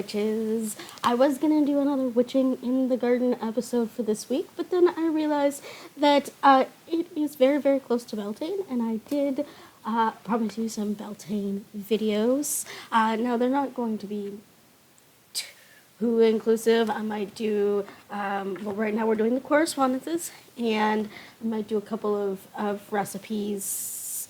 witches. I was gonna do another witching in the garden episode for this week, but then I realized that it is very, very close to Beltane, and I did promise you some Beltane videos. Now, they're not going to be too inclusive. I might do, well, right now we're doing the correspondences, and I might do a couple of recipes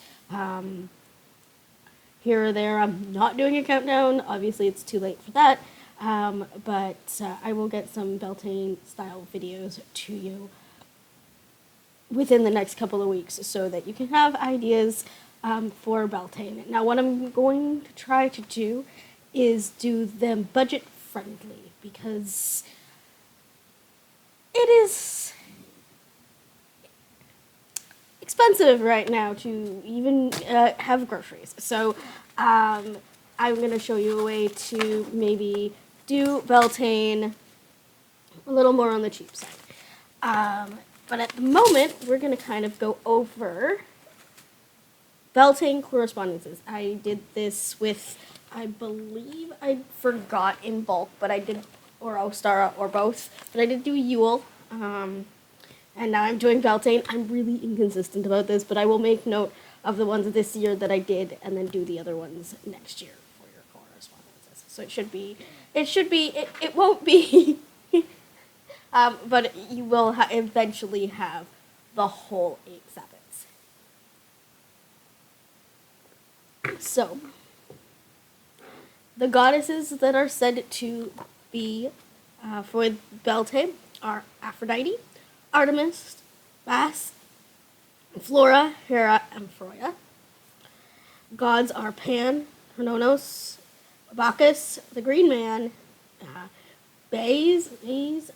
here or there. I'm not doing a countdown. Obviously, it's too late for that. But I will get some Beltane style videos to you within the next couple of weeks so that you can have ideas for Beltane. Now, what I'm going to try to do is do them budget friendly because it is expensive right now to even have groceries. So I'm going to show you a way to maybe do Beltane a little more on the cheap side. But at the moment, we're going to kind of go over Beltane Correspondences. I did this with, I believe I forgot in bulk, but I did, or Ostara, or both. But I did do Yule. And now I'm doing Beltane. I'm really inconsistent about this, but I will make note of the ones this year that I did and then do the other ones next year for your correspondences. So it won't be, but you will eventually have the whole 8 Sabbats. So, the goddesses that are said to be for Beltane are Aphrodite, Artemis, Bast, Flora, Hera, and Freya. Gods are Pan, Kronos, Bacchus, the Green Man, Bays.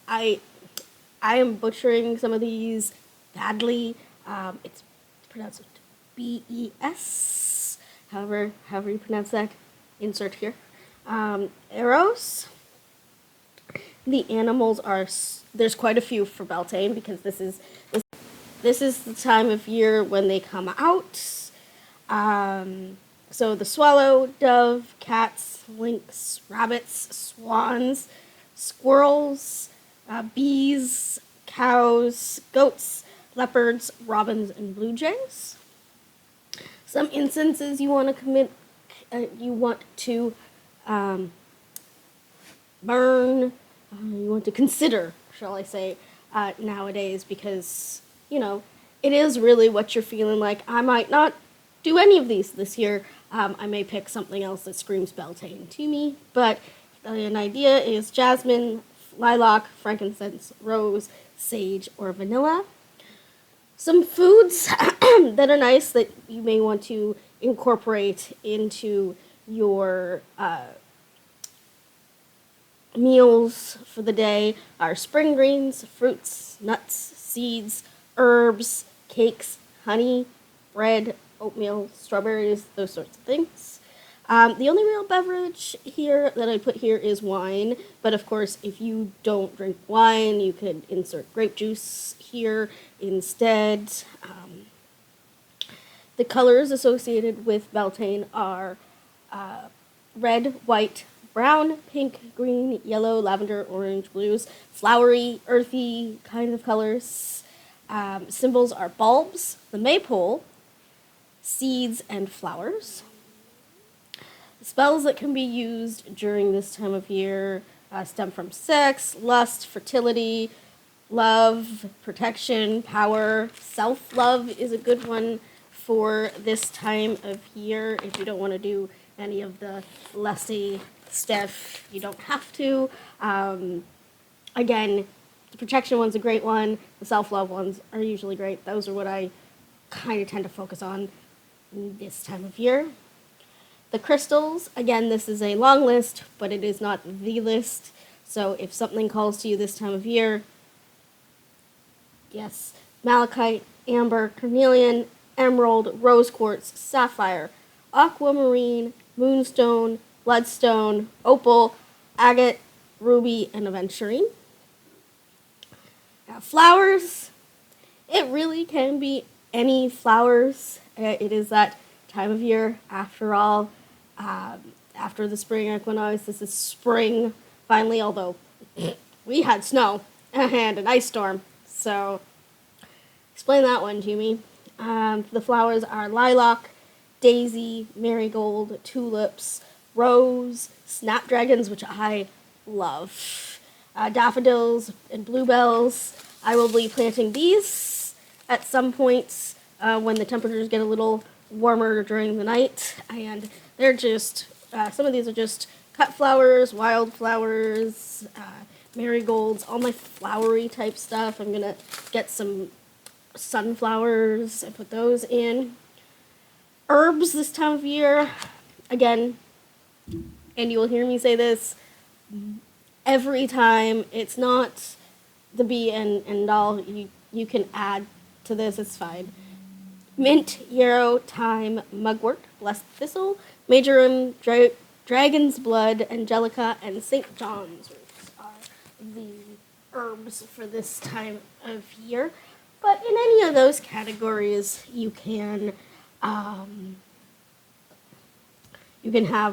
I am butchering some of these badly. It's pronounced B-E-S. However you pronounce that, insert here. Eros. The animals are, there's quite a few for Beltane because this is the time of year when they come out. So the swallow, dove, cats, lynx, rabbits, swans, squirrels, bees, cows, goats, leopards, robins, and blue jays. Some incenses you want to commit, you want to burn. You want to consider, shall I say, nowadays, because, it is really what you're feeling like. I might not do any of these this year. I may pick something else that screams Beltane to me, but an idea is jasmine, lilac, frankincense, rose, sage, or vanilla. Some foods that are nice that you may want to incorporate into your meals for the day are spring greens, fruits, nuts, seeds, herbs, cakes, honey, bread, oatmeal, strawberries, those sorts of things. The only real beverage here that I put here is wine, but of course, if you don't drink wine, you could insert grape juice here instead. The colors associated with Beltane are red, white, brown, pink, green, yellow, lavender, orange, blues, flowery, earthy kind of colors. Symbols are bulbs, the maypole, seeds, and flowers. Spells that can be used during this time of year stem from sex, lust, fertility, love, protection, power. Self-love is a good one for this time of year. If you don't want to do any of the lusty stuff, you don't have to. Again, the protection one's a great one. The self-love ones are usually great. Those are what I kind of tend to focus on this time of year. The crystals, again, this is a long list, but it is not the list. So if something calls to you this time of year, yes, malachite, amber, carnelian, emerald, rose quartz, sapphire, aquamarine, moonstone, bloodstone, opal, agate, ruby, and aventurine. Now, flowers, it really can be any flowers. It is that time of year, after all. after the spring equinox. This is spring, finally, although we had snow and an ice storm. So, explain that one to me. The flowers are lilac, daisy, marigold, tulips, rose, snapdragons, which I love, daffodils, and bluebells. I will be planting these at some points when the temperatures get a little warmer during the night, and they're just, some of these are just cut flowers, wildflowers, marigolds, all my flowery type stuff. I'm gonna get some sunflowers and put those in. Herbs this time of year, again, and you will hear me say this every time, it's not the be and end all. You can add to this, it's fine. Mint, yarrow, thyme, mugwort, blessed thistle, marjoram, dragon's blood, angelica, and St. John's roots are the herbs for this time of year. But in any of those categories, you can have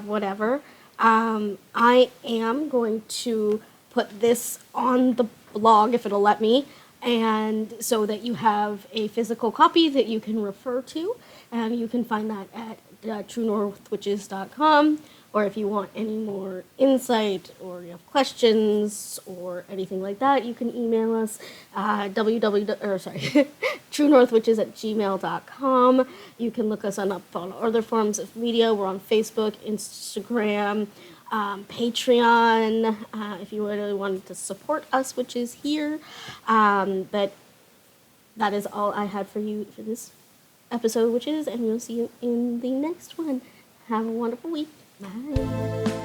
whatever. I am going to put this on the blog if it'll let me, and so that you have a physical copy that you can refer to. You can find that at truenorthwitches.com, or if you want any more insight or you have questions or anything like that, you can email us truenorthwitches@gmail.com. You can look us up on other forms of media. We're on Facebook, Instagram, Patreon, if you really wanted to support us, which is here. But that is all I had for you for this episode, Witches, and we'll see you in the next one. Have a wonderful week. Bye.